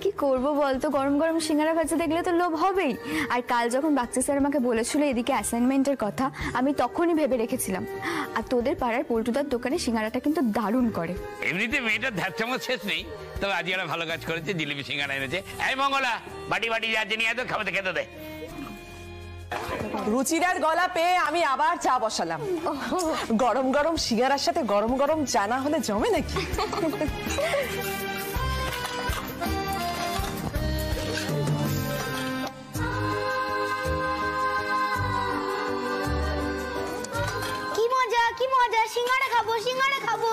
কি করবো বলতো, গরম গরম সিঙ্গারা ভাজা দেখলে তো লোভ হবেই। আর কাল যখন বাচ্চা স্যার আমাকে বলেছিল এদিকে অ্যাসাইনমেন্টের কথা, আমি তখনই ভেবে রেখেছিলাম। আর তোদের পাড়ার পল্টুদার দোকানে সিঙ্গারাটা কিন্তু দারুণ করে। এমনিতে মেয়েটার ধ্যাত চামচ শেষ নেই, তবে আজ এরা ভালো কাজ করেছে, জিলিপি সিঙ্গারা এনেছে। এই মঙ্গলা, বাটি বাটি যাচ্ছে নিয়ে এত খাবে খেতে দে। রুচিরার গলা পেয়ে আমি আবার চা বসালাম। গরম গরম সিঙ্গারার সাথে গরম গরম চা না হলে জমে নাকি? কি মজা কি মজা, সিঙ্গারা খাবো সিঙ্গারা খাবো।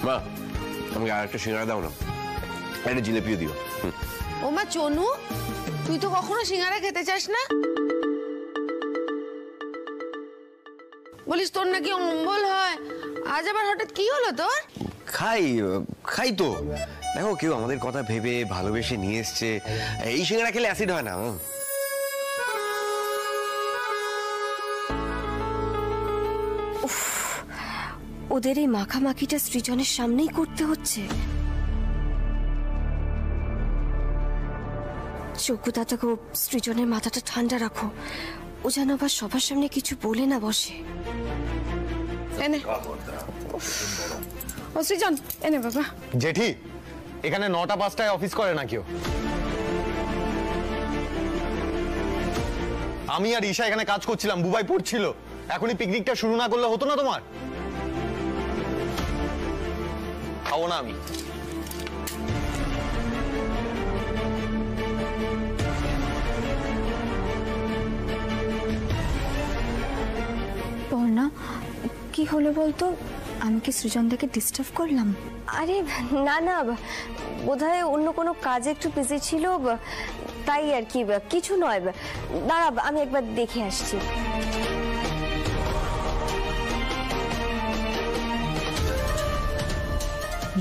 মা, আমাকে আর একটা সিঙ্গারা দাও না, একটা জিলিপিও দিও। ও মা চনু, তুই তো কখনো সিঙ্গারা খেতে চাস না? বলিস তোর নাকি অম্বল হয়, আজ আবার হঠাৎ কি হলো তোর? খাই খাই তো, দেখো কেউ আমাদের কথা ভেবে ভালোবেসে নিয়ে এসছে, এই সিঙ্গারা খেলে অ্যাসিড হয় না। ওদের এই মাখামাখিটা সৃজনের সামনেই করতে হচ্ছে। চকুদা তাকে সৃজনের মাথাটা ঠান্ডা রাখো, ও যেন আবার সবার সামনে কিছু বলে না বসে। এনে ও সৃজন, এনে বাবা। জেঠি, এখানে 9টা 5টায় অফিস করে না কেউ। আমি আর ঈশা এখানে কাজ করছিলাম, বুবাই পড়ছিল। এখনই পিকনিকটা শুরু না করলে হতো না তোমার? খাবো না আমি। পর্ণা, কি হলো বলতো? আমি কি সৃজনদাকে ডিস্টার্ব করলাম? আরে না না, বোধহয় অন্য কোনো কাজে একটু বিজি ছিল, তাই আর কি, কিছু নয়। দাঁড়া, আমি একবার দেখে আসছি।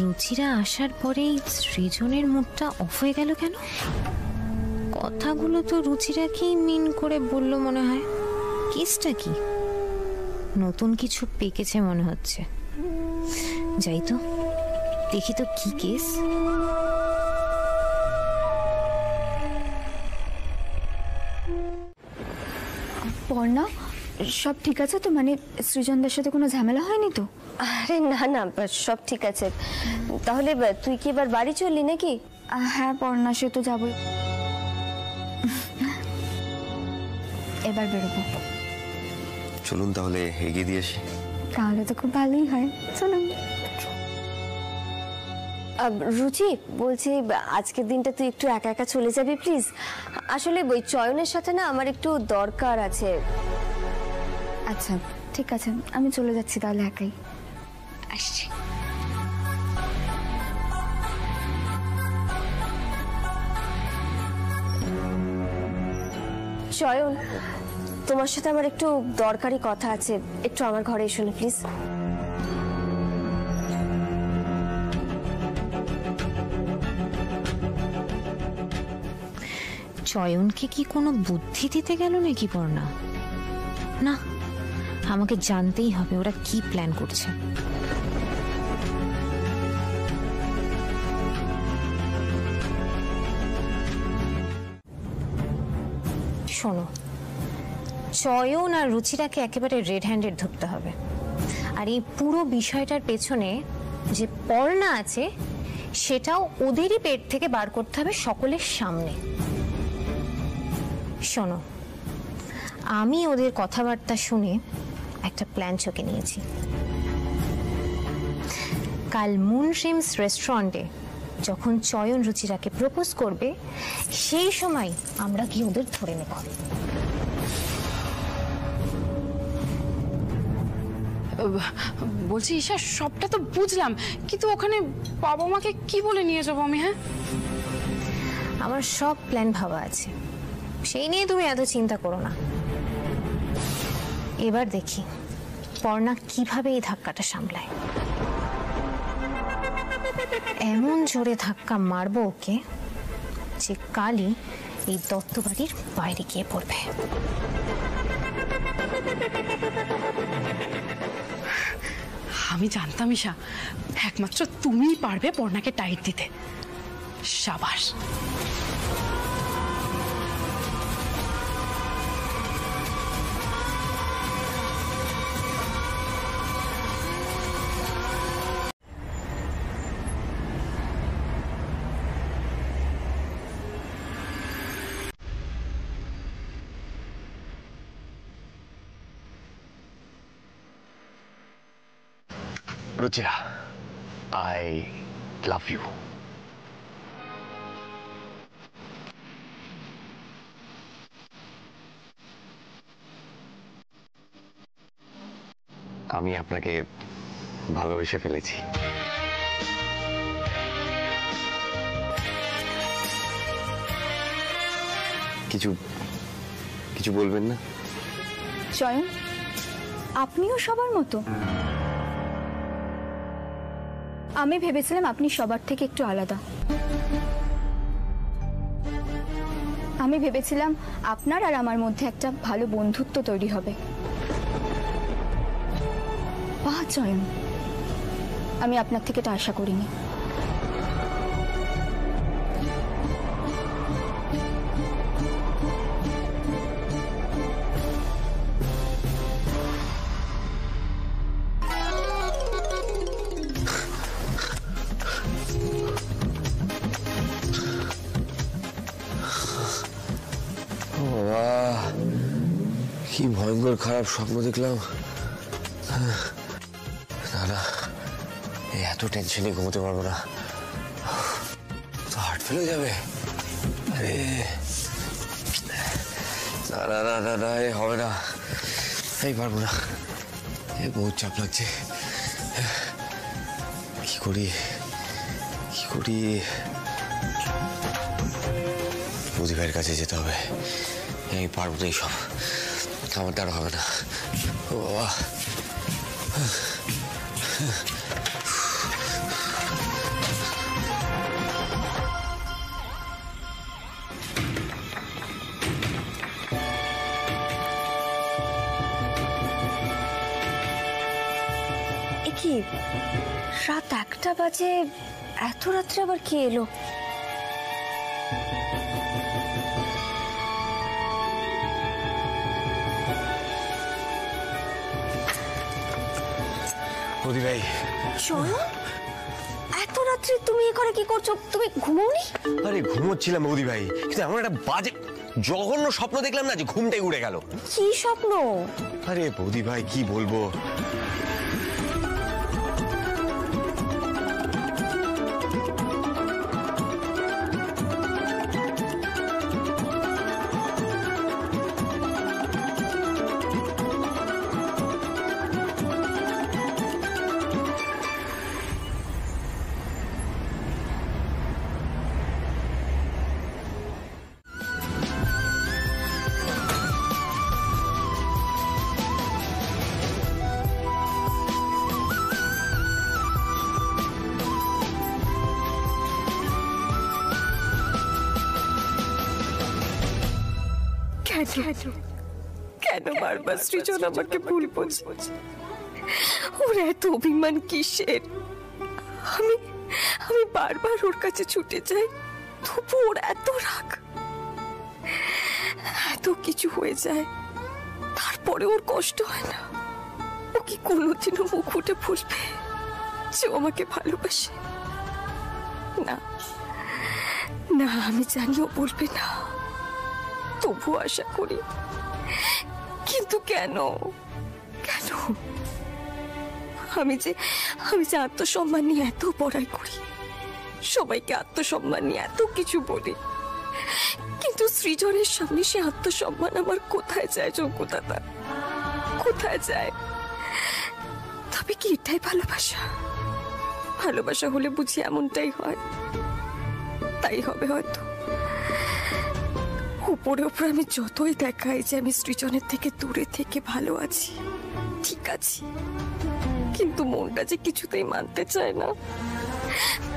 রুচিরা আসার পরেই সৃজনের মুডটা অফ হয়ে গেল কেন? কথাগুলো তো রুচিরাকেই মিন করে বলল মনে হয়। কেসটা কি? নতুন কিছু পেকেছে মনে হচ্ছে। যাই তো দেখি তো কি কেস। পর্ণা, সব ঠিক আছে তো? মানে সৃজনদার সাথে কোনো ঝামেলা হয়নি তো? আরে না না, সব ঠিক আছে। তাহলে তুই কি এবার বাড়ি চললি নাকি? হ্যাঁ পর্ণা, সে তো যাবই, এবার বেরোবো। চলুন তাহলে এগিয়ে দিয়ে আসি। তাহলে তো খুব ভালোই হয়, চলুন। রুচি, বলছি আজকের দিনটা তুই একটু একা একা চলে যাবি প্লিজ। আসলে ওই চয়নের সাথে না আমার একটু দরকার আছে। আচ্ছা ঠিক আছে, আমি চলে যাচ্ছি তাহলে একাই। আসছি। চয়ন, তোমার সাথে আমার একটু দরকারি কথা আছে, একটু আমার ঘরে এসো না প্লিজ। চয়নকে কি কোনো বুদ্ধি দিতে গেল নাকি পর্ণা? না, আমাকে জানতেই হবে ওরা কি প্ল্যান করছে। শোনো, চয়ন আর রুচিরাকে একেবারে রেড হ্যান্ডেড ধরতে হবে। আর এই পুরো বিষয়টার পেছনে যে পর্ণা আছে সেটাও ওদেরই পেট থেকে বার করতে হবে সকলের সামনে। শোনো, আমি ওদের কথাবার্তা শুনে একটা প্ল্যান চোখে নিয়েছি। কাল মুনশিমস রেস্টুরেন্টে যখন চয়ন রুচিরাকে প্রপোজ করবে, সেই সময় আমরা কি ওদের ধরে নেব। বলছি ঈশা, সবটা তো বুঝলাম, কিন্তু ওখানে বাবা মাকে কি বলে নিয়ে যাবো আমি? হ্যাঁ, আমার সব প্ল্যান ভাবা আছে, সেই নিয়ে তুমি এত চিন্তা করো না। এবার দেখি পর্ণা কিভাবে এই ধাক্কাটা সামলায়। এমন জোরে ধাক্কা মারবো ওকে যে কালই এই দত্ত বাড়ির বাইরে গিয়ে পড়বে। আমি জানতাম ঈশা, একমাত্র তুমিই পারবে পর্ণাকে টাইট দিতে। সাবাস। Ruchira, I love you. আমি আপনাকে ভালোবেসে ফেলেছি। কিছু কিছু বলবেন না? স্বয়ং আপনিও সবার মতো? আমি ভেবেছিলাম আপনি সবার থেকে একটু আলাদা। আমি ভেবেছিলাম আপনার আর আমার মধ্যে একটা ভালো বন্ধুত্ব তৈরি হবে। বাহ স্বয়ং, আমি আপনার থেকে এটা আশা করিনি। কি ভয়ঙ্কর খারাপ স্বপ্ন দেখলাম। না না, এত টেনশনে ঘুমোতে পারবো না, তো হার্ট ফেল হয়ে যাবে। আরে না না না না না, এ হবে না, এই পারবো না, এ বহুত চাপ লাগছে। কি করি কি করি? বুধি ভাইয়ের কাছে যেতে হবে, আমি পারবো না এইসব, আমার দ্বারা হবে না। ও বাবা, কি রাত 1টা বাজে, এত রাত্রে আবার কে এলো? বুধি ভাই। শোনো, এত রাত্রে তুমি এ করে কি করছো? তুমি ঘুমোওনি? আরে ঘুমোচ্ছিলাম বৌদি ভাই, কিন্তু এমন একটা বাজে জঘন্য স্বপ্ন দেখলাম না যে ঘুমটাই উড়ে গেল। কি স্বপ্ন? আরে বৌদি ভাই কি বলবো, কেন বারবার সৃজন আমাকে ভুল বলছে? ওর এত অভিমান কিসের? আমি বারবার ওর কাছে ছুটে যাই, তবু ওর এত রাগ। এত কিছু হয়ে যায়, তারপরে ওর কষ্ট হয় না? ও কি কোনোদিনও মুখ ফুটে বলবে যে ও আমাকে ভালোবাসে? না না, আমি জানি ও বলবে না, তবু আশা করি। কিন্তু কেন কেন? আমি যে আত্মসম্মান নিয়ে এত পড়াই করি, সবাইকে আত্মসম্মান নিয়ে এত কিছু বলি, কিন্তু সৃজনের সামনে সে আত্মসম্মান আমার কোথায় যায়? যোগ্যতা তার কোথায় যায়? তবে কি এটাই ভালোবাসা? ভালোবাসা হলে বুঝি এমনটাই হয়? তাই হবে হয়তো। উপরে উপরে আমি যতই দেখাই যে আমি সৃজনের থেকে দূরে থেকে ভালো আছি, ঠিক আছে, কিন্তু মনটা যে কিছুতেই মানতে চায় না।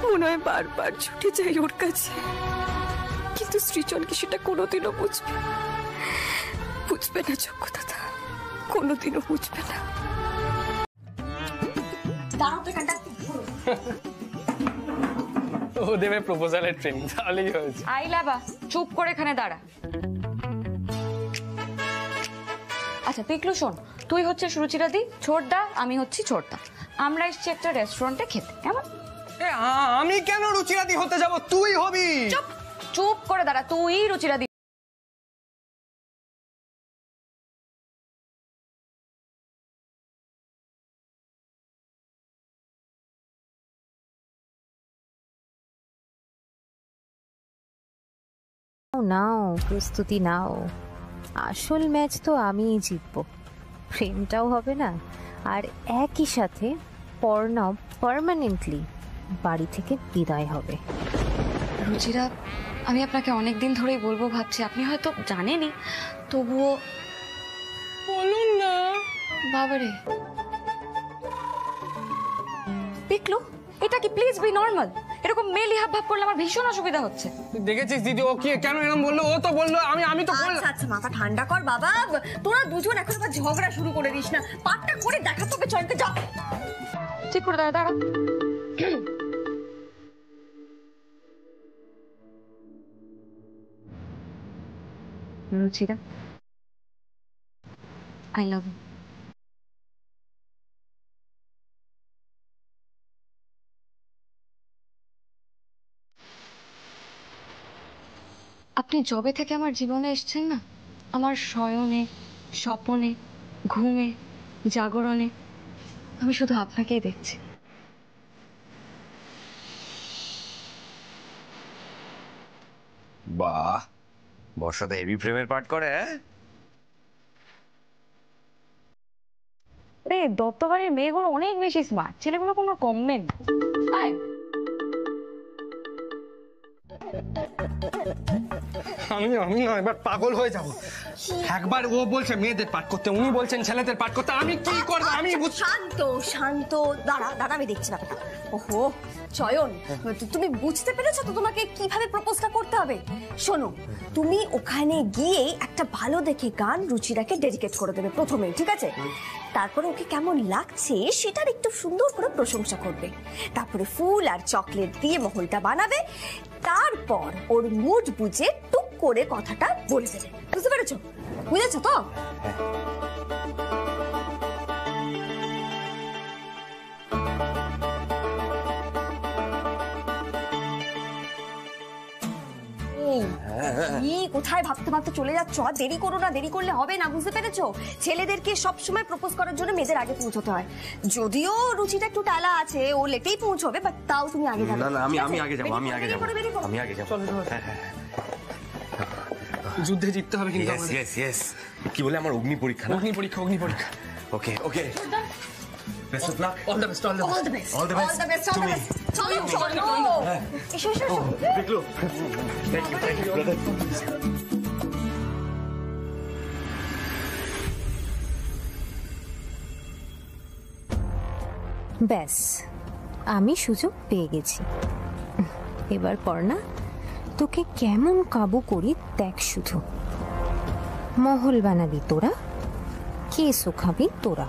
মনে হয় বারবার ছুটে যাই ওর কাছে, কিন্তু সৃজন কি সেটা কোনোদিনও বুঝবে না যোগ্য দাদা, কোনোদিনও বুঝবে না। ও দেবে প্রপোজালের ট্রেনিং, তাহলেই হয়েছে। আই লাবা, চুপ করে এখানে দাঁড়া। আচ্ছা পিকলু শোন, তুই হচ্ছিস রুচিরাদি, ছোটদা আমি হচ্ছি ছোটদা। আমরা এসছি একটা রেস্টুরেন্টে খেতে, কেমন? আমি কেন রুচিরাদি হতে যাব? তুই হবি। চুপ চুপ করে দাঁড়া, তুই রুচিরাদি। নাও প্রস্তুতি নাও, আসল ম্যাচ তো আমিই জিতবো। প্রেমটাও হবে না, আর একই সাথে পর্ণব পার্মানেন্টলি বাড়ি থেকে বিদায় হবে। রুচিরা, আমি আপনাকে অনেকদিন ধরেই বলবো ভাবছি, আপনি হয়তো জানেনই, তবুও বলুন না। বাবারে পিকলু, এটা কি প্লিজ বি নর্মাল? এরকম মেলি হাব ভাব করলে আমার ভীষণ অসুবিধা হচ্ছে। দেখেছিস দিদি, ও কি কেন এরকম বললো? ও তো বললো, আমি তো বললাম। আচ্ছা মাথা ঠান্ডা কর বাবা, তোরা দুজন এখন আবার ঝগড়া শুরু করে দিস না। পাটটা করে দেখা তোকে, চলকে যা ঠিক করে দাঁড়া দাঁড়া। Ruchira, I love you. আপনি যবে থেকে আমার জীবনে এসেছেন না, আমার শয়নে, স্বপনে, ঘুমে, জাগরণে আমি শুধু আপনাকেই দেখছি। বাহ, বর্ষাতে হেভি প্রেমের পাঠ করে। রে দপ্তরের মেয়েগুলো অনেক বেশি স্মার্ট, ছেলেগুলো কোনো কম নেই। আমি না এবার পাগল হয়ে যাব। একবার ও বলছে মেয়েদের পাঠ করতে, উনি বলছেন ছেলেদের পাঠ করতে, আমি কি করব? আমি শান্ত শান্ত, দাঁড়া দাঁড়া, আমি দেখছি ব্যাপারটা। ওহো চয়ন, তুমি বুঝতে পেরেছো তো তোমাকে কিভাবে প্রপোজটা করতে হবে? শোনো, তুমি ওখানে গিয়ে একটা ভালো দেখে গান রুচিরাকে ডেডিকেট করে দেবে প্রথমেই, ঠিক আছে? তারপরে ওকে কেমন লাগছে সেটার একটু সুন্দর করে প্রশংসা করবে, তারপরে ফুল আর চকলেট দিয়ে মহলটা বানাবে, তারপর ওর মুড বুঝে টুক করে কথাটা বলে দেবে। বুঝতে পেরেছো? বুঝেছো তো? কোথায় ভাবতে ভাবতে চলে যাচ্ছ? আর দেরি করো না, দেরি করলে হবে না, বুঝতে পেরেছো? ছেলেদেরকে সবসময় প্রপোজ করার জন্য মেয়েদের আগে পৌঁছতে হয়। যদিও রুচিটা একটু টালা আছে, ও লেটেই পৌঁছবে, বাট তাও তুমি আগে যাবে। না না, আমি আগে যাবো, আমি আগে যাবো, আমি আগে যাবো। যুদ্ধে জিততে হবে কিন্তু আমাদের। ইয়েস ইয়েস, কি বলে আমার অগ্নি পরীক্ষা না? অগ্নি পরীক্ষা, অগ্নি পরীক্ষা। Okay okay, best of luck. All the best, all the best, all the best, all the best, all the best. চলো চলো, এসো এসো এসো। দেখলো, থ্যাংক ইউ ব্রাদার। ব্যাস, আমি সুযোগ পেয়ে গেছি। এবার পর্ণা, তোকে কেমন কাবু করি দেখ শুধু। মহল বানাবি তোরা, কেসও খাবি তোরা।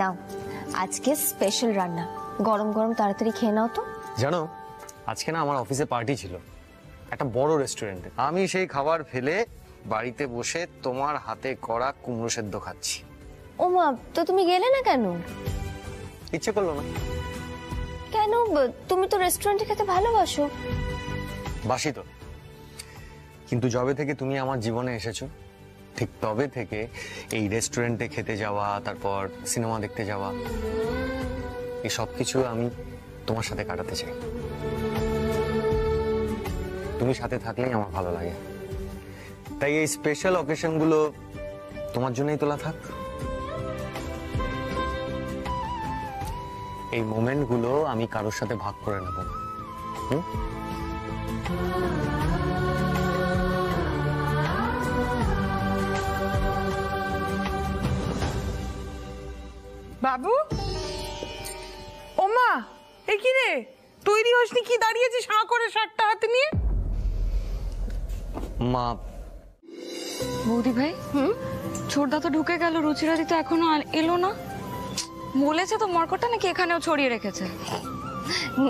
নাও, আজকে স্পেশাল রান্না, গরম গরম তাড়াতাড়ি খেয়ে নাও তো। জানো, আজকে না আমার অফিসে পার্টি ছিল একটা বড় রেস্টুরেন্টে। আমি সেই খাবার ফেলে বাড়িতে বসে তোমার হাতে করা কুমড়ো সেদ্ধ খাচ্ছি। ও মা, তো তুমি গেলে না কেন? ইচ্ছে করলো না। কেন? তুমি তো রেস্টুরেন্টে খেতে ভালোবাসো। বাসি তো, কিন্তু যবে থেকে তুমি আমার জীবনে এসেছো ঠিক তবে থেকে এই রেস্টুরেন্টে খেতে যাওয়া, তারপর সিনেমা দেখতে যাওয়া, এই সব কিছু আমি তোমার সাথে কাটাতে চাই। তুমি সাথে থাকলেই আমার ভালো লাগে। তাই এই স্পেশাল অকেশনগুলো তোমার জন্যই তোলা থাক। এই মোমেন্টগুলো আমি কারোর সাথে ভাগ করে নেব না। বাবু, ওমা, এ কি রে, তৈরি হসনি? কি দাঁড়িয়েছিস হাঁ করে শার্টটা হাতে নিয়ে? মা। বৌদি ভাই, ছোটদা তো ঢুকে গেল, রুচিরাদি তো এখনো এলো না। বলেছে তো মরকটটা নাকি এখানেও ছড়িয়ে রেখেছে?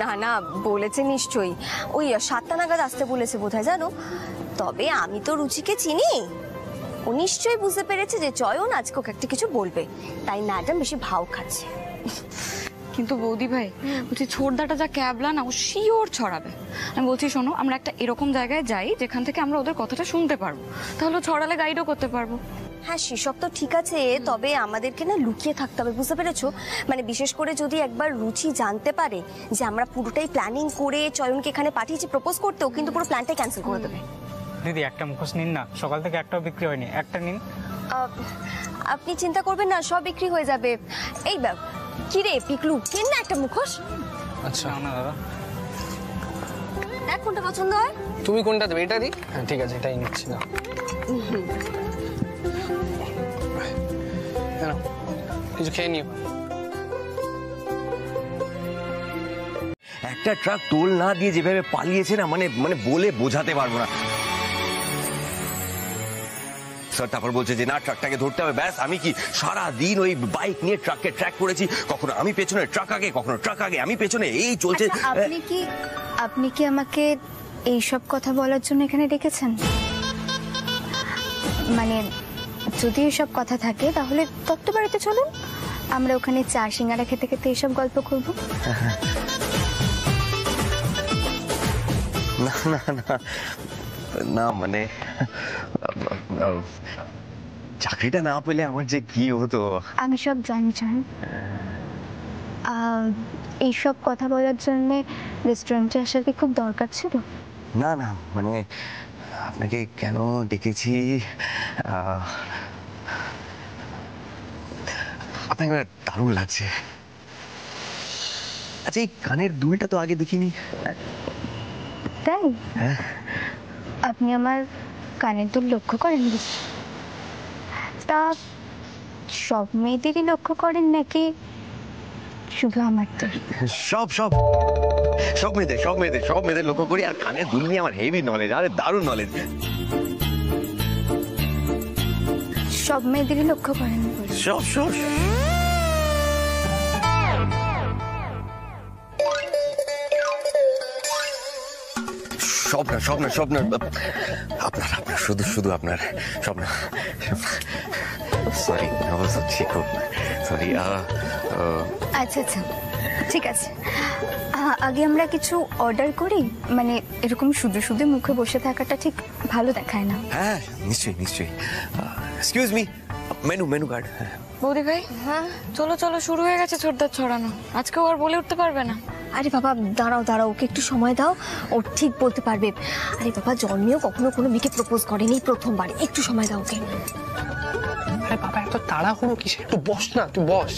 না না, বলেছে নিশ্চয়ই, ওই 7টা নাগাদ আসতে বলেছে বোধহয়, জানো। তবে আমি তো রুচিকে চিনি, ও নিশ্চয়ই বুঝতে পেরেছে যে চয়ন আজকে ওকে একটা কিছু বলবে, তাই ম্যাডাম বেশি ভাও খাচ্ছে। কিন্তু বৌদি ভাই বলছি, ছোটদাটা যা ক্যাবলা না, ও শিওর ছড়াবে। আমি বলছি শোনো, আমরা একটা এরকম জায়গায় যাই যেখান থেকে আমরা ওদের কথাটা শুনতে পারবো, তাহলে ছড়ালে গাইডও করতে পারবো। হ্যাঁ, সেসব তো ঠিক আছে, তবে আমাদেরকে না লুকিয়ে থাকতে হবে, বুঝতে পেরেছো? মানে বিশেষ করে যদি একবার রুচি জানতে পারে যে আমরা পুরোটাই প্ল্যানিং করে চয়নকে এখানে পাঠিয়েছি প্রপোজ করতে, ও কিন্তু পুরো প্ল্যানটাই ক্যান্সেল করে দেবে। দিদি একটা মুখোশ নিন না, সকাল থেকে একটাও বিক্রি হয়নি, একটা নিন। আপনি চিন্তা করবেন না, সব বিক্রি হয়ে যাবে। এই কি রে পিকলু, কেন না একটা মুখোশ? আচ্ছা না দাদা, দেখ কোনটা পছন্দ হয়। তুমি কোনটা দেবে? এটা দিই? হ্যাঁ ঠিক আছে, এটাই নিচ্ছি না। কিছু খেয়ে নিও। একটা ট্রাক টোল না দিয়ে যেভাবে পালিয়েছে না, মানে বলে বোঝাতে পারবো না। স্যার তারপর বলছে যে না, ট্রাকটাকে ধরতে হবে। ব্যাস, আমি কি সারা দিন ওই বাইক নিয়ে ট্রাককে ট্র্যাক করেছি, কখনো আমি পেছনে ট্রাক আগে, কখনো ট্রাক আগে আমি পেছনে, এই চলছে। আপনি কি আমাকে এইসব কথা বলার জন্য এখানে ডেকেছেন? মানে যদি এইসব কথা থাকে তাহলে তত্ত্ব বাড়িতে চলুন, আমরা ওখানে চা সিঙ্গারা খেতে খেতে এইসব গল্প করবো। না না না না, মানে চাকরিটা না পেলে আমার যে কি হতো। আমি সব জানি চান, এইসব কথা বলার জন্য রেস্টুরেন্টে আসার কি খুব দরকার ছিল? না না, মানে আপনাকে কেন ডেকেছি, আপনাকে দারুণ লাগছে। আচ্ছা, এই কানের দুলটা তো আগে দেখিনি। তাই? হ্যাঁ। আপনি আমার কানের দুল লক্ষ্য করেন? তা সব মেয়েদেরই লক্ষ্য করেন নাকি শুধু আমার? তো সব সব সব মেয়েদের সব মেয়েদের সব মেয়েদের লক্ষ্য করি। আর কানের দুল নিয়ে আমার হেভি নলেজ, আরে দারুণ নলেজ। সব মেয়েদেরই লক্ষ্য করেন? সব সব স্বপ্ন স্বপ্ন স্বপ্ন আপনার আপনার শুধু শুধু আপনার স্বপ্ন। সরি, খুব সরি। আচ্ছা আচ্ছা, ঠিক আছে। আগে আমরা কিছু অর্ডার করি, মানে এরকম শুধু শুধু মুখে বসে থাকাটা ঠিক ভালো দেখায় না। হ্যাঁ নিশ্চয়ই নিশ্চয়ই। Excuse me, menu card. বৌদি ভাই, হ্যাঁ চলো চলো, শুরু হয়ে গেছে ছোটদার ছড়ানো, আজকেও আর বলে উঠতে পারবে না। আরে বাবা দাঁড়াও দাঁড়াও, ওকে একটু সময় দাও, ও ঠিক বলতে পারবে। আরে বাবা, জন্মেও কখনো কোনো মেয়েকে প্রপোজ করেনি, প্রথমবার, একটু সময় দাও ওকে। আরে বাবা, এত তাড়াহুড়ো কিসে? একটু বস না, তুই বস।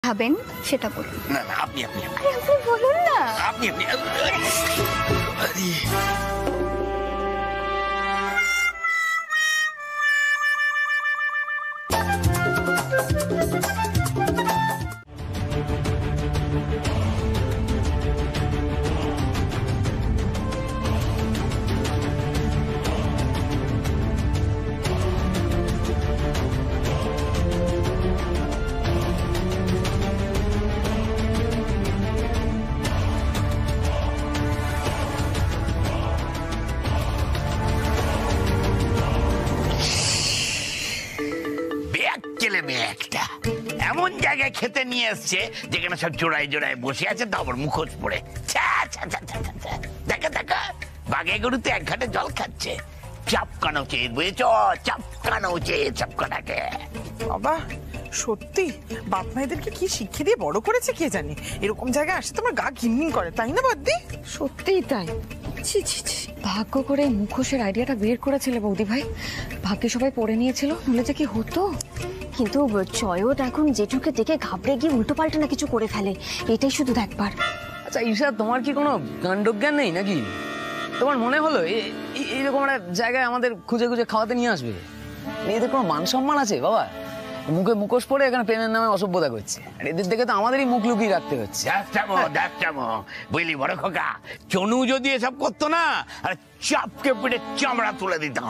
খাবেন সেটা বলুন। না না, আপনি আপনি আরে আপনি বলুন না। আপনি আপনি এমন জায়গায় খেতে নিয়ে এসছে যেখানে সব জোড়ায় জোড়ায় বসে আছে, তারপর মুখোশ পরে দেখা দেখা বাঘে গরুতে এক ঘাটে জল খাচ্ছে। চাপকানো উচিত, বুঝেছ? চাপকানো উচিত সবকটাকে। বাবা সত্যি বাপ মায়েদেরকে কি শিক্ষা দিয়ে বড় করেছে কে জানে, এরকম জায়গায় আসে তোমার গা ঘিনঘিন করে, তাই না বদ্দি? সত্যিই তাই। ছি ছি ছি, ভাগ্য করে মুখোশের আইডিয়াটা বের করেছিল বৌদি ভাই, ভাগ্যে সবাই পড়ে নিয়েছিল, নইলে যে কি হতো। কিন্তু চয়ন এখন জেঠুকে দেখে ঘাবড়ে গিয়ে উল্টো পাল্টা না কিছু করে ফেলে, এটাই শুধু দেখবার। আচ্ছা ঈশা, তোমার কি কোনো কাণ্ডজ্ঞান নেই নাকি? তোমার মনে হলো এইরকম একটা জায়গায় আমাদের খুঁজে খুঁজে খাওয়াতে নিয়ে আসবে? এদের কোনো মান সম্মান আছে বাবা? মুখে মুখোশ পরে এখানে প্রেমের নামে অসভ্যতা করছে, আর এদের দেখে তো আমাদেরই মুখ লুকিয়ে রাখতে হচ্ছে। বুঝলি বড় খোকা, চনু যদি এসব করতো না, আর চাপকে পিঠে চামড়া তুলে দিতাম।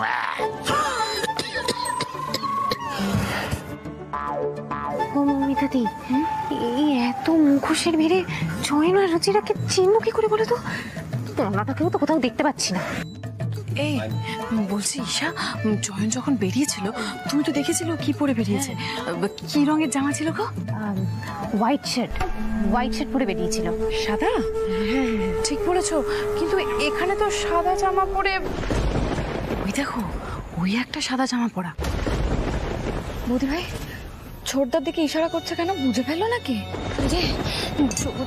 মমিতাদি, এই এত মুখোশের ভিড়ে চয়ন আর রুচিরাকে চিনব কি করে বলো তো? পর্ণাটাকেও তো কোথাও দেখতে পাচ্ছি না। এই বলছি ঈশা, চয়ন যখন বেরিয়েছিল তুমি তো দেখেছিলে কি পরে বেরিয়েছে? কি রঙের জামা ছিল গো? হোয়াইট শার্ট পরে বেরিয়েছিল। সাদা? ঠিক বলেছো, কিন্তু এখানে তো সাদা জামা পরে, ওই দেখো ওই একটা সাদা জামা পরা। বৌদি ভাই ছোটদার দিকে ইশারা করছে কেন, বুঝে ফেললো নাকি? যে যোগু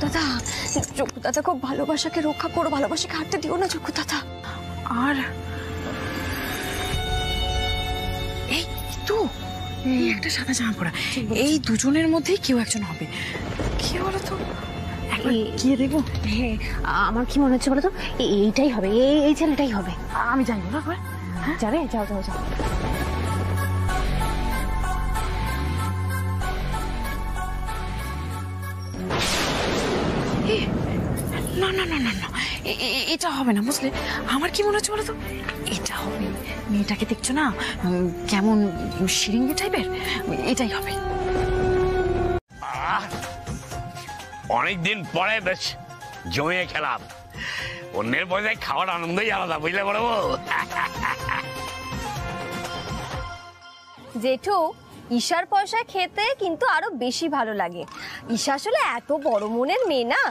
দাদা খুব ভালোবাসাকে রক্ষা করো, ভালোবাসাকে হাঁটতে দিও না যোগু দাদা। আর এই তো এই একটা সাদা জামা পরা, এই দুজনের মধ্যেই কেউ একজন হবে। কি বলো তো, গিয়ে দেখবো। হ্যাঁ, আমার কি মনে হচ্ছে বলো তো, এইটাই হবে, এই ছেলেটাই হবে। আমি জানি না, যাবে? যাও যাও যাও। না না না না না, এটা হবে না বুঝলে। আমার কি মনে হচ্ছে বলো তো, এটা হবে। মেয়েটাকে দেখছো না কেমন শিরিঙ্গি টাইপের, এটাই হবে। অনেকদিন পরে বেশ জমিয়ে খেলাম। অন্যের পয়সায় খাওয়ার আনন্দই আলাদা, বুঝলে বড় বউ? জেঠু, ঈশার পয়সায় খেতে কিন্তু আরো বেশি ভালো লাগে। ঈশা আসলে এত বড় মনের মেয়ে না।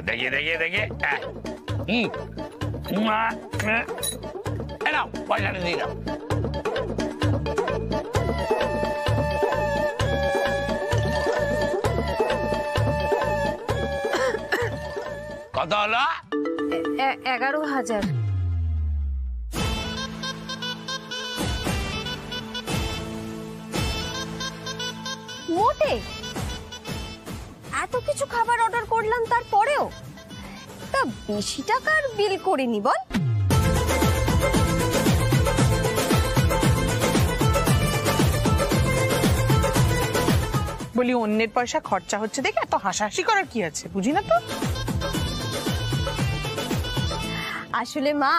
দেখে পয়সাটা দিয়ে দাও। কত হলো? 11,000। মোটে এত কিছু খাবার অর্ডার করলাম, তারপরেও তা বেশি টাকার বিল করিনি বল? বলি অন্যের পয়সা খরচা হচ্ছে দেখে এত হাসাহাসি করার কি আছে, বুঝি না তো। আসলে মা,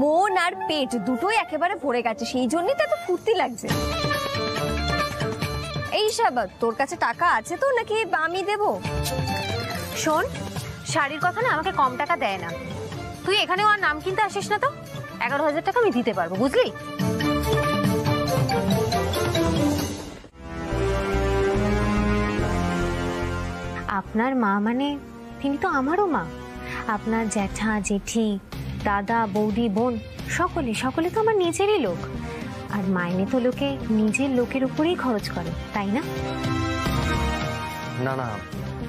মন আর পেট দুটোই একেবারে ভরে গেছে, সেই জন্যই তো এত ফুর্তি লাগছে। এই শাবাত, তোর কাছে টাকা আছে তো, নাকি আমি দেবো? শোন, শাড়ির কথা না আমাকে কম টাকা দেয় না। তুই এখানে ওর নাম কিনতে আসিস না তো। 11,000 টাকা আমি দিতে পারবো, বুঝলি? আপনার মা মানে তিনি তো আমারও মা। আপনার জ্যাঠা জেঠি দাদা বৌদি বোন সকলে তো আমার নিজেরই লোক। আর মাইনে তো লোকে নিজের লোকের উপরেই খরচ করে, তাই না? না না,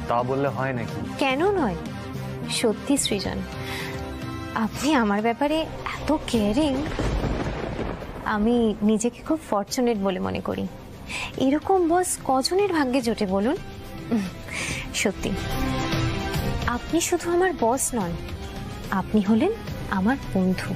তা বললে হয় নাকি? কেন নয়, সত্যি সৃজন, আপনি আমার ব্যাপারে এত কেয়ারিং। আমি নিজেকে খুব ফরচুনেট বলে মনে করি। এরকম বস কজনের ভাগ্যে জোটে বলুন? সত্যি, আপনি শুধু আমার বস নন, আপনি হলেন আমার বন্ধু।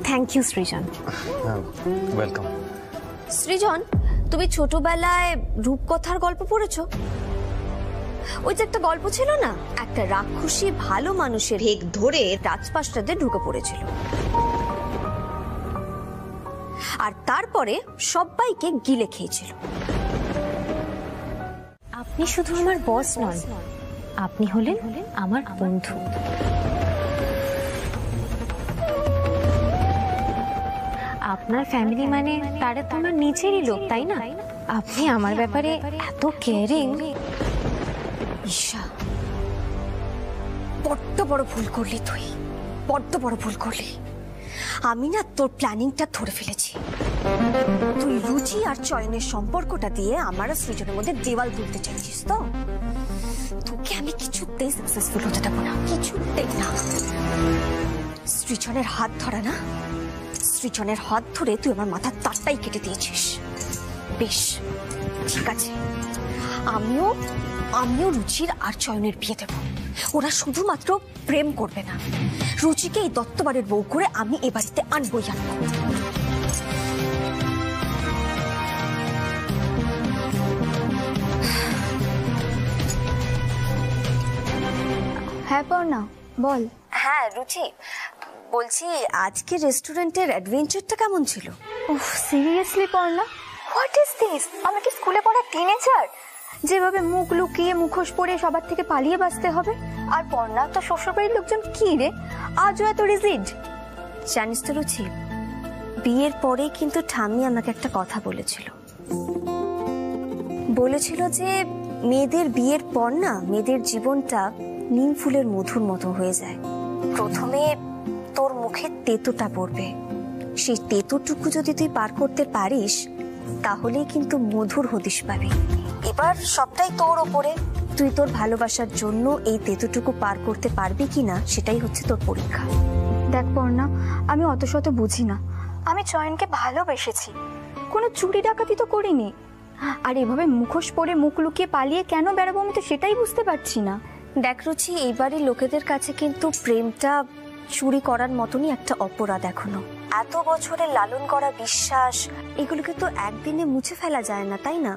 Thank you Srijan. Welcome. Srijan, তুমি ছোটবেলায় রূপকথার গল্প পড়েছো? ওই যে একটা গল্প ছিল না, একটা রাক্ষসী ভালো মানুষের ভেগ ধরে রাজপ্রাসাদে ঢুকে পড়েছিল, আর তারপরে সবাইকে গিলে খেয়েছিল। আপনি শুধু আমার বস নন, আপনি হলেন আমার বন্ধু। আপনার ফ্যামিলি মানে তারা তো আমার নিজেরই লোক, তাই না? আপনি আমার ব্যাপারে এত কেয়ারিং। ঈশা, বড্ড বড় ভুল করলি তুই, বড্ড বড় ভুল করলি। আমি না তোর প্ল্যানিংটা ধরে ফেলেছি। তুই রুচি আর চয়নের সম্পর্কটা দিয়ে আমার আর সৃজনের মধ্যে দেওয়াল তুলতে চাইছিস তো? তোকে আমি কিছুতেই সাকসেসফুল হতে দেবো না, কিছুতেই না। সৃজনের হাত ধরা না, সৃজনের হাত ধরে তুই আমার মাথার তারটাই কেটে দিয়েছিস। বেশ, ঠিক আছে, আমিও রুচির আর চয়নের বিয়ে দেব। ওরা শুধুমাত্র প্রেম করবে না, রুচিকে এই দত্তবাড়ির বউ করে আমি এ বাড়িতে আনবই আনবো। হ্যাঁ পর্ণা, বল। হ্যাঁ রুচি, বলছি আজকে রেস্টুরেন্টের অ্যাডভেঞ্চারটা কেমন ছিল? Oh seriously Parna, what is this? আমি কি স্কুলে পড়া টিনেজার যেভাবে মুখ লুকিয়ে মুখোশ পরে সবার থেকে পালিয়ে বাঁচতে হবে? আর পর্ণা তো শ্বশুরবাড়ির লোকজন কি রে আজও এত রিজিড? জানিস তো রুচি, বিয়ের পরে কিন্তু ঠাম্মি আমাকে একটা কথা বলেছিল যে মেয়েদের বিয়ের পর না মেয়েদের জীবনটা নিম ফুলের মধুর মতো হয়ে যায়। প্রথমে তোর মুখে তেতুটা পড়বে, সেই তেতুটুকু যদি তুই পার করতে পারিস তাহলেই কিন্তু মধুর হদিশ পাবি। এবার সবটাই তোর ওপরে, তুই তোর ভালোবাসার জন্য এই তেতুটুকু পার করতে পারবি কিনা সেটাই হচ্ছে তোর পরীক্ষা। দেখ পর্ণা, আমি অত শত বুঝি না। আমি চয়নকে ভালোবেসেছি, কোনো চুরি ডাকাতি তো করিনি। আর এভাবে মুখোশ পরে মুখ লুকিয়ে পালিয়ে কেন বেড়াবো আমি তো সেটাই বুঝতে পারছি না। দেখ রুচি, এই বাড়ির লোকেদের কাছে কিন্তু প্রেমটা চুরি করার মতনই একটা অপরাধ এখনো। এত বছরের লালন করা বিশ্বাস, এগুলোকে তো একদিনে মুছে ফেলা যায় না, তাই না?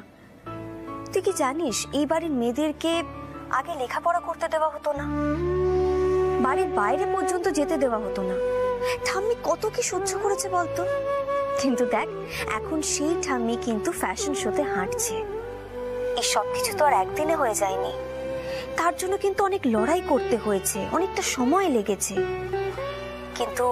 তুই কি জানিস এই বাড়ির মেয়েদেরকে আগে লেখাপড়া করতে দেওয়া হতো না, বাড়ির বাইরে পর্যন্ত যেতে দেওয়া হতো না। ঠাম্মি কত কি সহ্য করেছে বলতো? কিন্তু দেখ, এখন সেই ঠাম্মি কিন্তু ফ্যাশন শোতে হাঁটছে। এই সব কিছু তো আর একদিনে হয়ে যায়নি, তার জন্য কিন্তু অনেক লড়াই করতে হয়েছে, অনেকটা সময় লেগেছে। কিন্তু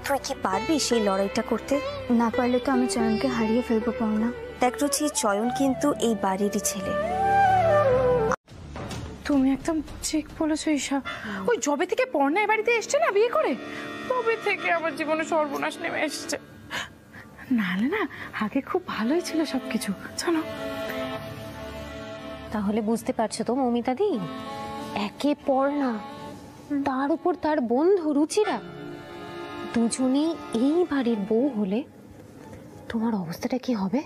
তুই কি পারবি সেই লড়াইটা করতে? না পারলে তো আমি চয়নকে হারিয়ে ফেলবো পর্ণা। দেখ রুচি, চয়ন কিন্তু এই বাড়িরই ছেলে। তুমি একদম ঠিক বলেছো ঈশা। ওই জবে থেকে পর্ণা এ বাড়িতে এসছে না বিয়ে করে, তবে থেকে আমার জীবনে সর্বনাশ নেমে এসছে। নাহলে না আগে খুব ভালোই ছিল সবকিছু, জানো। তাহলে বুঝতে পারছো তো মৌমিতা দি, একে পর্ণা তার উপর তার বন্ধু রুচিরা দুজনেই এই বাড়ির বউ হলে তোমার অবস্থাটা কি হবে?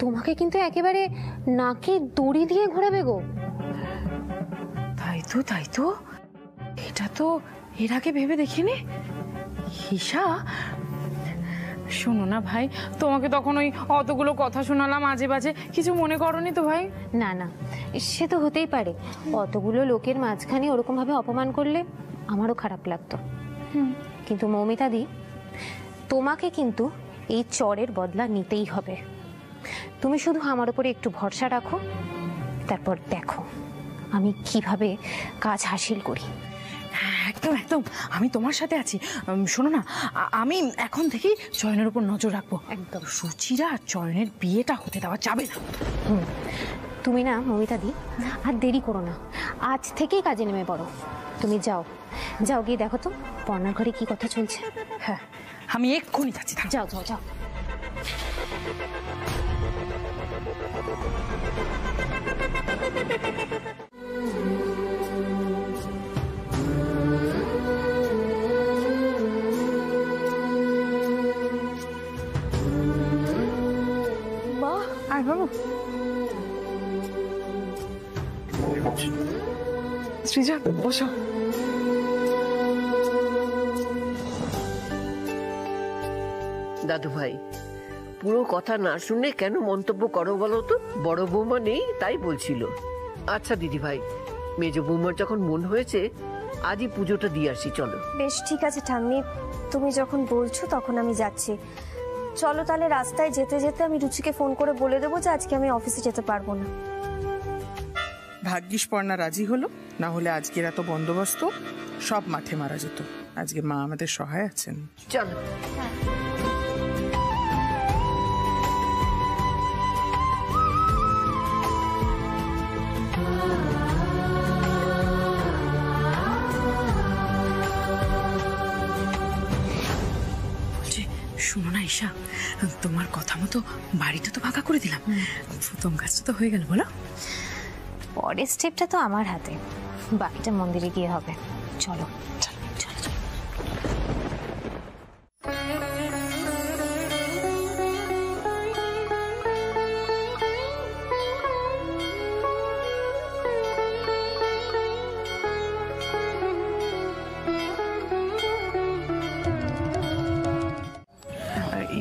তোমাকে কিন্তু একেবারে নাকে দড়ি দিয়ে ঘোরাবে গো। তাই তো, এটা তো এর আগে ভেবে দেখিনি। ঈশা শোনো না ভাই, তোমাকে তখন ওই অতগুলো কথা শোনালাম আজে বাজে, কিছু মনে করনি তো ভাই? না না, সে তো হতেই পারে। অতগুলো লোকের মাঝখানে ওরকম ভাবে অপমান করলে আমারও খারাপ লাগতো। কিন্তু মৌমিতা দি, তোমাকে কিন্তু এই চরের বদলা নিতেই হবে। তুমি শুধু আমার উপরে একটু ভরসা রাখো, তারপর দেখো আমি কিভাবে কাজ হাসিল করি। একদম একদম, আমি তোমার সাথে আছি। শোনো না, আমি এখন থেকেই চয়নের উপর নজর রাখবো। একদম। সুচিরা আর চয়নের বিয়েটা হতে দেওয়া যাবে না। তুমি না মৌমিতা দি আর দেরি করো না, আজ থেকেই কাজে নেমে পড়ো। তুমি যাও গিয়ে দেখো তো পর্ণার ঘরে কি কথা চলছে। হ্যাঁ, আমি এক্ষুনি যাচ্ছি। যাও যাও যাও। মা, আয় বাবু। সৃজা, বসো। দাদু ভাই, পুরো কথা না শুনে কেন মন্তব্য করো বলো তো? বড় বৌমা নেই তাই বলছিল। আচ্ছা দিদি ভাই, মেজ বৌমার যখন মন হয়েছে আজই পুজোটা দিয়ে আসি, চলো। বেশ ঠিক আছে ঠাম্মি, তুমি যখন বলছো তখন আমি যাচ্ছি। চলো তাহলে, রাস্তায় যেতে যেতে আমি রুচিকে ফোন করে বলে দেবো যে আজকে আমি অফিসে যেতে পারবো না। ভাগ্যিস পর্ণা রাজি হলো, না হলে আজকের এত বন্দোবস্ত সব মাঠে মারা যেত। আজকে মা আমাদের সহায় আছেন। চলো। শোনো না ঈশা, তোমার কথা মতো বাড়িটা তো ফাঁকা করে দিলাম, প্রথম কাজটা তো হয়ে গেল। বলো, পরের স্টেপটা তো আমার হাতে, বাকিটা মন্দিরে গিয়ে হবে। চলো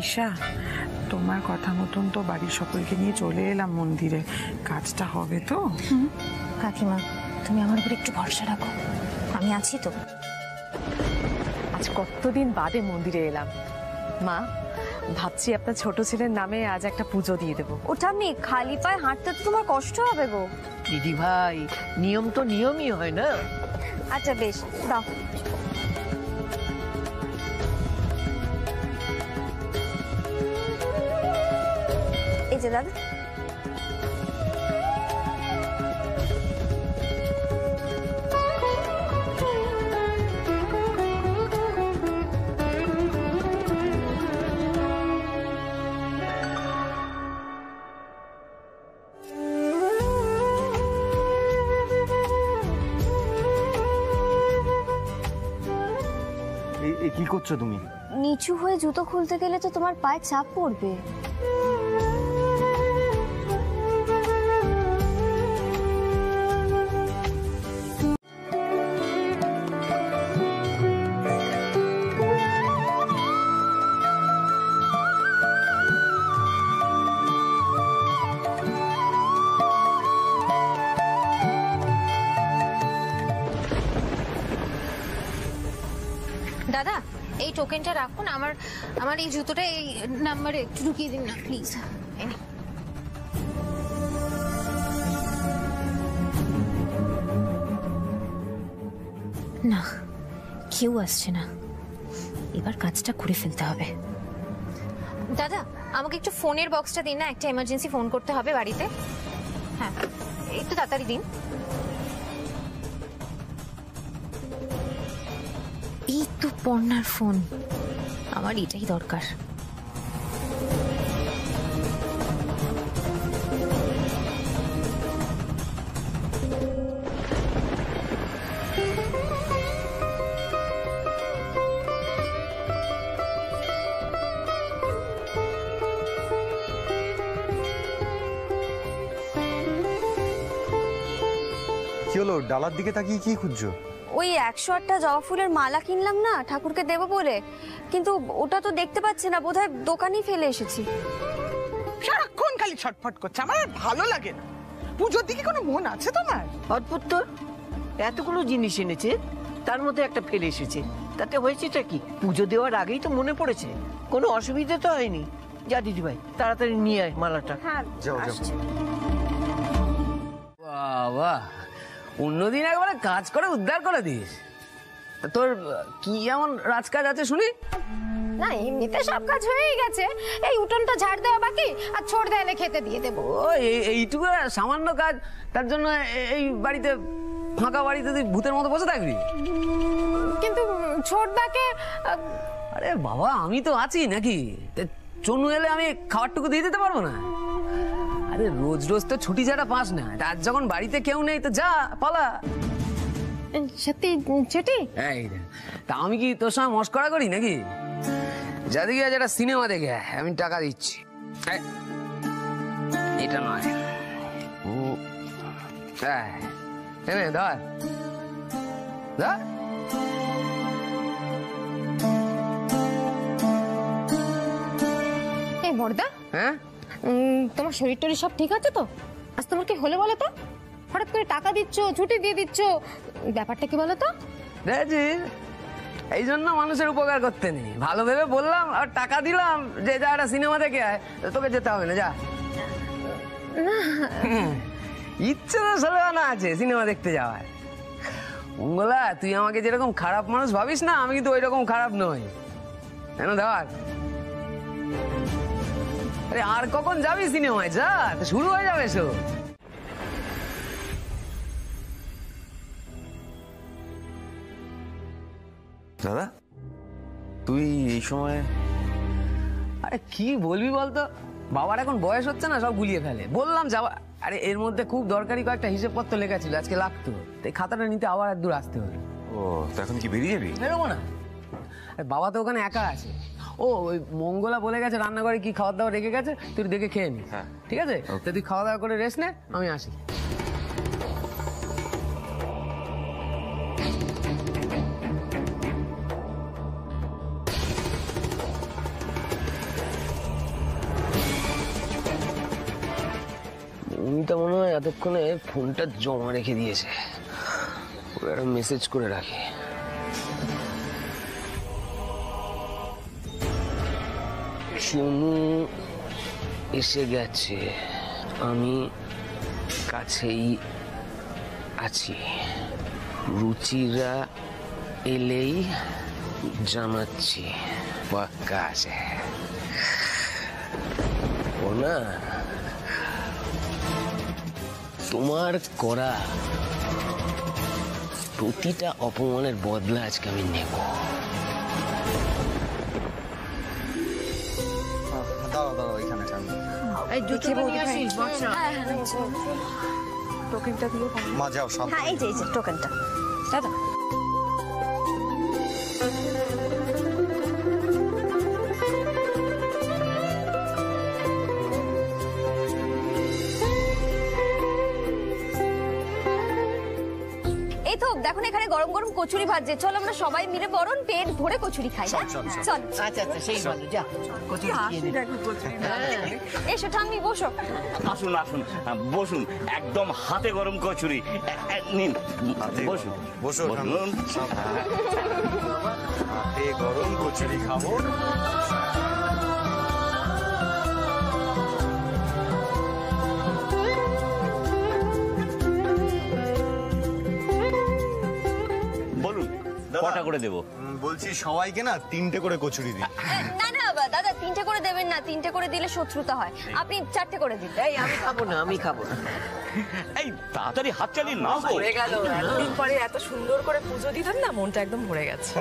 ঈশা, তোমার কথা মতন তো বাড়ির সকলকে নিয়ে চলে এলাম মন্দিরে। কাজটা হবে তো? কাকিমা, তুমি আমার উপর একটু ভরসা রাখো, আমি আছি তো। আজ কতদিন বাদে মন্দিরে এলাম মা, ভাবছি আপনার ছোট ছেলের নামে আজ একটা পুজো দিয়ে দেবো। ওটা আমি খালি পায়ে হাঁটতে তো তোমার কষ্ট হবে গো। দিদি ভাই, নিয়ম তো নিয়মই হয় না। আচ্ছা বেশ, দাও। এই যে দাদা। কি করছো তুমি? নিচু হয়ে জুতো খুলতে গেলে তো তোমার পায়ে চাপ পড়বে। দাদা, এই টোকেনটা রাখুন, আমার এই জুতোটা এই নাম্বারে একটু ঢুকিয়ে দিন না প্লিজ। না, কেউ আসছে না, এবার কাজটা করে ফেলতে হবে। দাদা, আমাকে একটু ফোনের বক্সটা দিন না, একটা এমার্জেন্সি ফোন করতে হবে বাড়িতে। হ্যাঁ, একটু তাড়াতাড়ি দিন। এই তো পর্ণার ফোন, আমার এটাই দরকার। কি হলো, ডালার দিকে তাকিয়ে কি খুঁজছো? ওই 108টা জবা ফুলের মালা কিনলাম না ঠাকুরকে দেবো বলে, কিন্তু ওটা তো দেখতে পাচ্ছি না, বোধহয় দোকানেই ফেলে এসেছি। সারাক্ষণ খালি ছটফট করছে, আমার আর ভালো লাগে না। পুজোর দিকে কোনো মন আছে তোমার? অদ্ভুত তো, এতগুলো জিনিস এনেছে তার মধ্যে একটা ফেলে এসেছে, তাতে হয়েছেটা কি? পুজো দেওয়ার আগেই তো মনে পড়েছে, কোনো অসুবিধা তো হয়নি। যা দিদি ভাই, তাড়াতাড়ি নিয়ে আয় মালাটা। হ্যাঁ, বাবা, অন্যদিন একবারে কাজ করে উদ্ধার করে দিস। তোর কি এমন রাজকাজ আছে শুনি? না, এমনিতে সব কাজ হয়েই গেছে, এই উঠোনটা ঝাড় দেওয়া বাকি, আর ছোট দেয়ালে খেতে দিয়ে দেবো। ও এইটুকু সামান্য কাজ, তার জন্য এই বাড়িতে, ফাঁকা বাড়িতে তুই ভূতের মতো বসে থাকবি? কিন্তু ছোটদাকে, আরে বাবা, আমি তো আছি নাকি? চনু এলে আমি খাবারটুকু দিয়ে দিতে পারবো না? আরে রোজ রোজ তো ছুটি ছাড়া পাস না, আজ যখন বাড়িতে কেউ নেই তো যা, পালা। সত্যি ছুটি? তা আমি কি তোর সঙ্গে মস্করা করি নাকি? যাদিকে আজ একটা সিনেমা দেখে আমি টাকা দিচ্ছি। এটা নয়, ধর ধর। বড়দা, হ্যাঁ, তোমার শরীর টরীর সব ঠিক আছে তো? আজ তোমার কি হলো বলো তো? হঠাৎ করে টাকা দিচ্ছ, ছুটি দিয়ে দিচ্ছ, ব্যাপারটা কি বলো তো? দেখছি এই জন্য মানুষের উপকার করতে নেই, ভালো ভেবে বললাম আর টাকা দিলাম যে যা একটা সিনেমা দেখে আয়, তোকে যেতে হবে না, যা। ইচ্ছে তো ষোলোখানা আছে সিনেমা দেখতে যাওয়ার। মঙ্গলা, তুই আমাকে যেরকম খারাপ মানুষ ভাবিস না, আমি কিন্তু ওই রকম খারাপ নই, কেন দেওয়ার? আরে আর কখন যাবি সিনেমায়? যা, শুরু হয়ে যাবে শো। দাদা তুই এই সময়? আরে কি বলবি বলতো, বাবার এখন বয়স হচ্ছে না, সব গুলিয়ে ফেলে। বললাম যাওয়া, আরে এর মধ্যে খুব দরকারি কয়েকটা হিসেবপত্র লেখা ছিল, আজকে লাগতো, তাই খাতাটা নিতে আবার এক দূর আসতে হলো। ও, তো এখন কি বেরিয়ে যাবি? বেরোবো না, বাবা তো ওখানে একা আছে। ও ওই মঙ্গলা বলে গেছে রান্নাঘরে কি খাওয়া দাওয়া রেখে গেছে, তুই দেখে খেয়ে নি। ঠিক আছে, তো তুই খাওয়া দাওয়া করে রেস্ট নে, আমি আসি। উনিটা মনে হয় এতক্ষণে ফোনটা জমা রেখে দিয়েছে, ওর একটা মেসেজ করে রাখি। চুনু এসে গেছে, আমি কাছেই আছি, রুচিরা এলেই জানাচ্ছি, পাক্কা আছে। ও না, তোমার করা প্রতিটা অপমানের বদলা আজকে আমি নেব। দাঁড়াও দাঁড়াও, এখানে টোকেনটা দিও মা, যাও সব। হ্যাঁ, এই যে টোকেনটা দাদা। এই তো দেখো এখানে গরম গরম কচুরি ভাজছে, চল আমরা সবাই মিলে বরং পেট ভরে কচুরি খাই। চল। আচ্ছা আচ্ছা, সেই ভালো, যা কচুরি খেয়ে নে। এসো ঠাম্মি, বসো। আসুন আসুন, বসুন, একদম হাতে গরম কচুরি নিন, বসুন বসুন, হাতে গরম কচুরি খাবো। কটা করে দেবো? বলছি সবাইকে না 3টে করে কচুরি দিই। না না দাদা, 3টে করে দেবেন না, 3টে করে দিলে শত্রুতা হয়, আপনি 4টে করে দিন। এই আমি খাবো না, আমি খাবো না। এই তাড়াতাড়ি হাত চালিয়ে না, হয়ে গেল, এতদিন পরে এত সুন্দর করে পুজো দিলাম না, মনটা একদম ভরে গেছে।